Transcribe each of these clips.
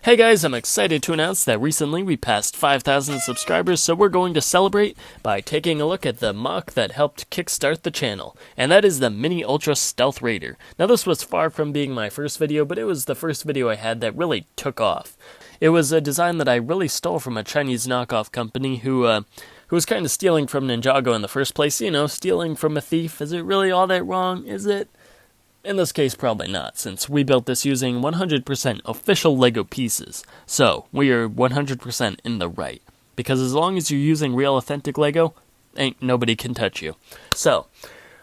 Hey guys, I'm excited to announce that recently we passed 5,000 subscribers, so we're going to celebrate by taking a look at the mock that helped kickstart the channel, and that is the Mini Ultra Stealth Raider. Now this was far from being my first video, but it was the first video I had that really took off. It was a design that I really stole from a Chinese knockoff company who was kind of stealing from Ninjago in the first place. You know, stealing from a thief. Is it really all that wrong? Is it? In this case, probably not, since we built this using 100% official LEGO pieces. So, we are 100% in the right. Because as long as you're using real authentic LEGO, ain't nobody can touch you. So,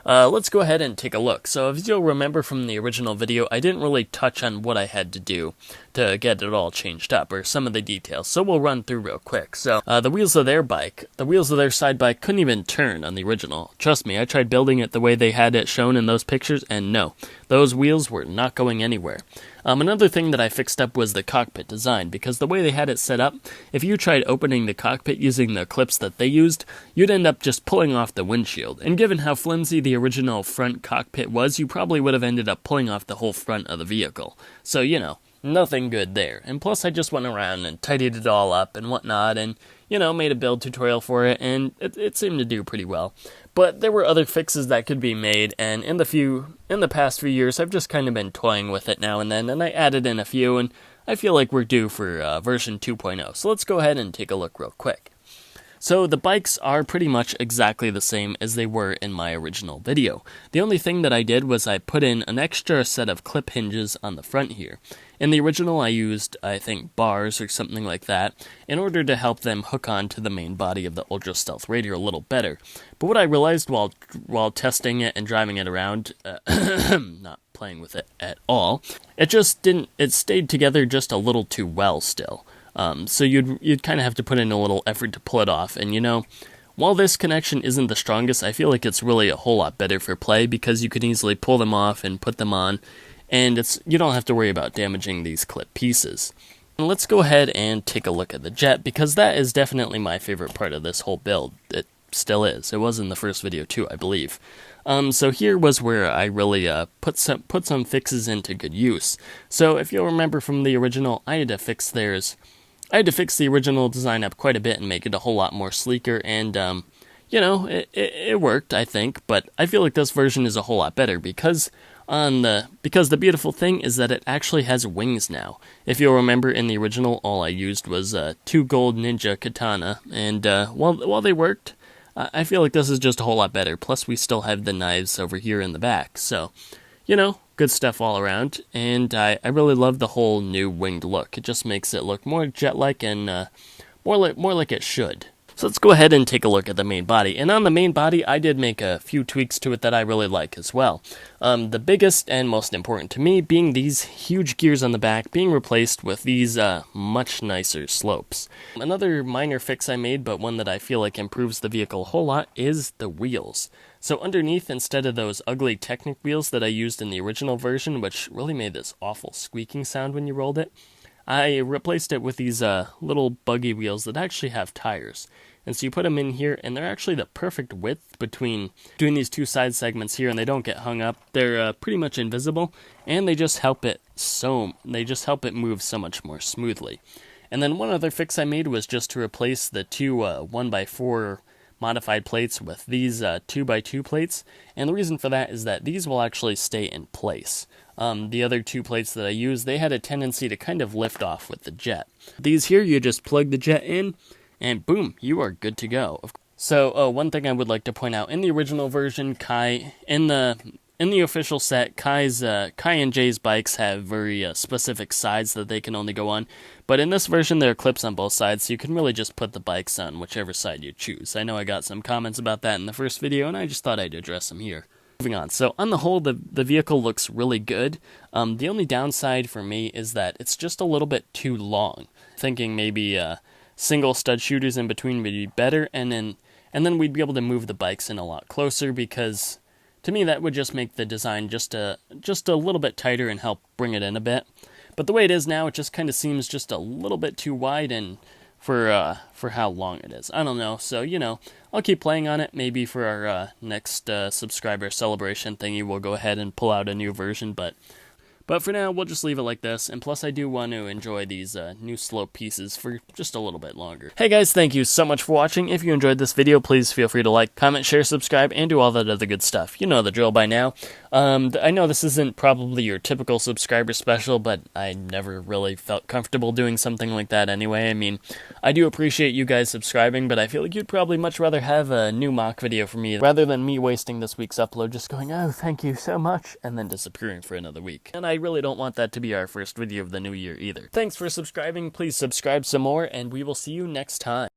let's go ahead and take a look. So, if you'll remember from the original video, I didn't really touch on what I had to do to get it all changed up, or some of the details, so we'll run through real quick. So, the wheels of their side bike couldn't even turn on the original. Trust me, I tried building it the way they had it shown in those pictures, and no, those wheels were not going anywhere. Another thing that I fixed up was the cockpit design, because the way they had it set up, if you tried opening the cockpit using the clips that they used, you'd end up just pulling off the windshield, and given how flimsy the original front cockpit was, you probably would have ended up pulling off the whole front of the vehicle. So, you know, nothing good there. And plus, I just went around and tidied it all up and whatnot, and, you know, made a build tutorial for it, and it seemed to do pretty well. But there were other fixes that could be made, and in the past few years, I've just kind of been toying with it now and then, and I added in a few, and I feel like we're due for version 2.0. So let's go ahead and take a look real quick. So the bikes are pretty much exactly the same as they were in my original video. The only thing that I did was I put in an extra set of clip hinges on the front here. In the original I used, I think, bars or something like that in order to help them hook on to the main body of the Ultra Stealth Raider a little better. But what I realized while testing it and driving it around, not playing with it at all, it stayed together just a little too well still. So you'd kind of have to put in a little effort to pull it off, and you know, while this connection isn't the strongest, I feel like it's really a whole lot better for play because you can easily pull them off and put them on, and you don't have to worry about damaging these clip pieces. And let's go ahead and take a look at the jet, because that is definitely my favorite part of this whole build. It still is. It was in the first video too, I believe. So here was where I really put some fixes into good use. So if you'll remember from the original, I had to fix the original design up quite a bit and make it a whole lot more sleeker, and, you know, it worked, I think, but I feel like this version is a whole lot better because the beautiful thing is that it actually has wings now. If you'll remember in the original, all I used was 2 gold ninja katana, and while they worked, I feel like this is just a whole lot better. Plus, we still have the knives over here in the back, so, you know, good stuff all around, and I really love the whole new winged look. It just makes it look more jet-like and more like it should. So let's go ahead and take a look at the main body. And on the main body, I did make a few tweaks to it that I really like as well. The biggest and most important to me being these huge gears on the back being replaced with these much nicer slopes. Another minor fix I made, but one that I feel like improves the vehicle a whole lot, is the wheels. So underneath, instead of those ugly Technic wheels that I used in the original version, which really made this awful squeaking sound when you rolled it, I replaced it with these little buggy wheels that actually have tires. And so you put them in here, and they're actually the perfect width between these two side segments here, and they don't get hung up. They're pretty much invisible, and they just help it move so much more smoothly. And then one other fix I made was just to replace the two 1x4 modified plates with these 2x2 plates, and the reason for that is that these will actually stay in place. The other 2 plates that I used, they had a tendency to kind of lift off with the jet. These here, you just plug the jet in, and boom, you are good to go. So, one thing I would like to point out, in the original version, in the official set, Kai and Jay's bikes have very specific sides that they can only go on, but in this version there are clips on both sides, so you can really just put the bikes on whichever side you choose. I know I got some comments about that in the first video, and I just thought I'd address them here. Moving on, so on the whole, the vehicle looks really good. The only downside for me is that it's just a little bit too long. Thinking maybe single stud shooters in between would be better, and then we'd be able to move the bikes in a lot closer, because to me that would just make the design just a little bit tighter and help bring it in a bit. But the way it is now, it just kind of seems just a little bit too wide and for how long it is. I don't know, so, you know, I'll keep playing on it. Maybe for our next subscriber celebration thingy, we'll go ahead and pull out a new version, but But for now, we'll just leave it like this, and plus I do want to enjoy these new slope pieces for just a little bit longer. Hey guys, thank you so much for watching. If you enjoyed this video, please feel free to like, comment, share, subscribe, and do all that other good stuff. You know the drill by now. I know this isn't probably your typical subscriber special, but I never really felt comfortable doing something like that anyway. I mean, I do appreciate you guys subscribing, but I feel like you'd probably much rather have a new mock video from me rather than me wasting this week's upload just going, oh, thank you so much, and then disappearing for another week. And I really don't want that to be our first video of the new year either. Thanks for subscribing, please subscribe some more, and we will see you next time.